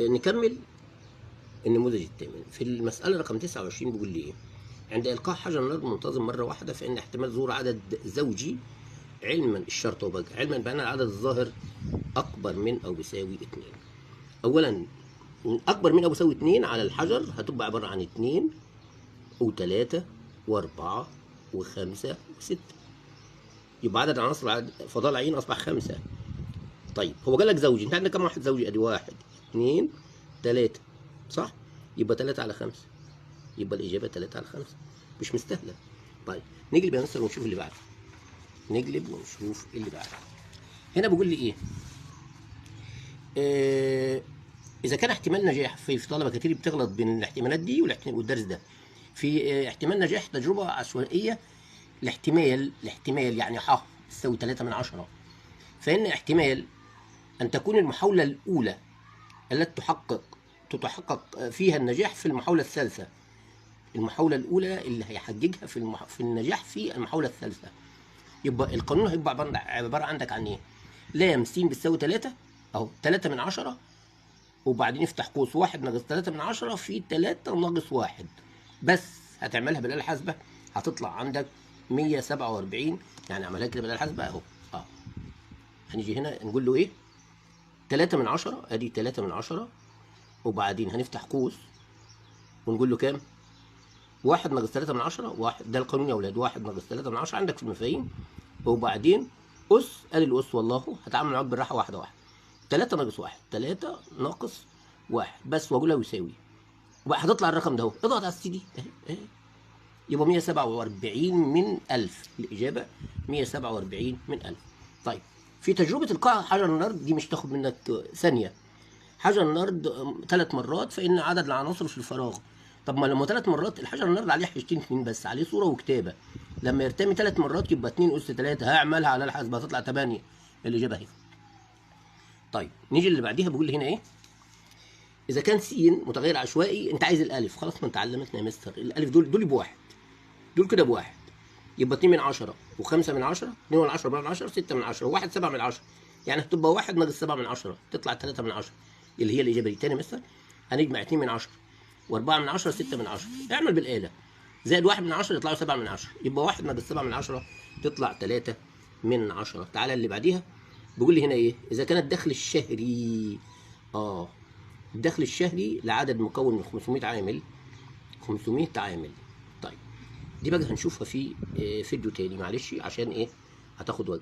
نكمل النموذج الثامن. في المسألة رقم 29 بيقول لي إيه؟ عند إلقاء حجر نار منتظم مرة واحدة فإن احتمال ظهور عدد زوجي علما الشرط وبقى علما بأن العدد الظاهر أكبر من أو بيساوي 2. أولا أكبر من أو بيساوي 2 على الحجر هتبقى عبارة عن 2 و3 و4 و5 و6. يبقى عدد عناصر فضاء العين أصبح 5. طيب هو قال لك زوجي، أنت عندك كم واحد زوجي؟ أدي 1 2 3 صح؟ يبقى 3 على 5. يبقى الإجابة 3 على 5. مش مستاهلة. طيب نقلب يا مستر ونشوف اللي بعده. نقلب ونشوف اللي بعده. هنا بيقول لي إيه؟ إذا كان احتمال نجاح في طلبة كتير بتغلط بين الاحتمالات دي والدرس ده. في احتمال نجاح تجربة عشوائية الاحتمال يعني ح تساوي 3 من 10. فإن احتمال أن تكون المحاولة الأولى التي تتحقق فيها النجاح في المحاولة الثالثة. المحاولة الأولى اللي هيحققها في النجاح في المحاولة الثالثة. يبقى القانون هيبقى عبارة عندك عن إيه؟ لام س بتساوي 3 أهو 3 من 10 وبعدين افتح قوس 1 ناقص 3 من 10 في 3 ناقص 1. بس هتعملها بالآلة الحاسبة هتطلع عندك 147. يعني عملها كده بالآلة الحاسبة أهو. هنيجي هنا نقول له إيه؟ 3 من 10 أدي 3 من 10 وبعدين هنفتح قوس ونقول له كام؟ 1 ناقص 3 من 10 1. ده القانون يا أولاد. 1 ناقص 3 من 10 عندك في المفاهيم. وبعدين أس أدي الأس والله هتعامل معاك بالراحة واحدة واحدة. 3 ناقص 1 3 ناقص 1 بس وأقولها يساوي. وبقى هتطلع الرقم ده أهو. اضغط على السي دي أهي. يبقى 147 من 1000. الإجابة 147 من 1000. طيب في تجربة إلقاء حجر النرد دي مش تاخد منك ثانية. حجر النرد 3 مرات فإن عدد العناصر في الفراغ. طب ما لما 3 مرات الحجر النرد عليه حاجتين 2 بس، عليه صورة وكتابة. لما يرتمي 3 مرات يبقى 2 أس 3. هعملها على الحاسبة هتطلع 8. الإجابة اهي. طيب نيجي اللي بعديها بيقول لي هنا إيه؟ إذا كان س متغير عشوائي أنت عايز الألف. خلاص ما أنت علمتنا يا مستر. الألف دول بواحد. دول كده بواحد. يبقى 2 من 10 و5 من 10 2 من 10 4 من 10 6 من 10 و1 7 من 10. يعني هتبقى 1 ناقص 7 من 10 تطلع 3 من 10 اللي هي الإجابة دي. تاني مستر هنجمع 2 من 10 و4 من 10 6 من 10. اعمل بالآلة. زائد 1 من 10 يطلعوا 7 من 10. يبقى 1 ناقص 7 من 10 تطلع 3 من 10. تعالى اللي بعديها بيقول لي هنا إيه؟ إذا كان الدخل الشهري الدخل الشهري لعدد مكون من 500 عامل 500 عامل. طيب دي بقى هنشوفها في فيديو تاني معلش عشان ايه هتاخد وقت.